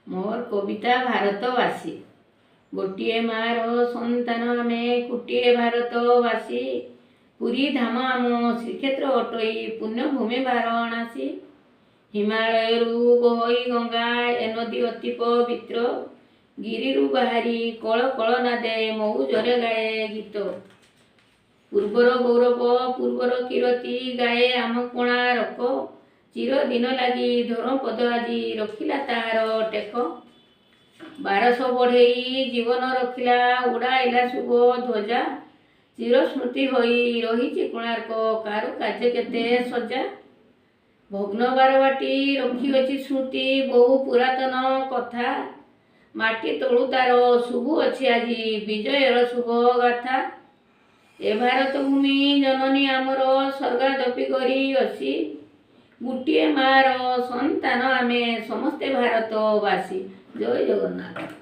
मोर कविता भारतवासी। गोटे मार सन्तान आमे कोटिए भारतवासी। पुरी धाम आम श्रीक्षेत्र अटई पुण्यभूमि वाराणसी। हिमालय बहई गंगा ए नदी अति पवित्र। गिरिरु बाहरी कल कल नादे मऊजरे गाए गीत। पूर्वर गौरव पूर्वर कीर्ति गाए आम कोणार्क। चिर दिन लगी धर्मपद आज रखिला तार टेक। 1200 बढ़ई जीवन रखिला उड़ाइला शुभ ध्वजा। चिर स्मृति होई रही कोणार्क कारुकार्य केते सजा। भग्न बारवाटी रखी अच्छी स्मृति बहु पुरातन कथा। माटी तलु तार शुभ अच्छी आज विजयर शुभ गाथा। ए भारत भूमि जननी आमर स्वर्गादपि करी असी। गोटे मार सन्तान आमे समस्ते भारतवासी। जय जगन्नाथ।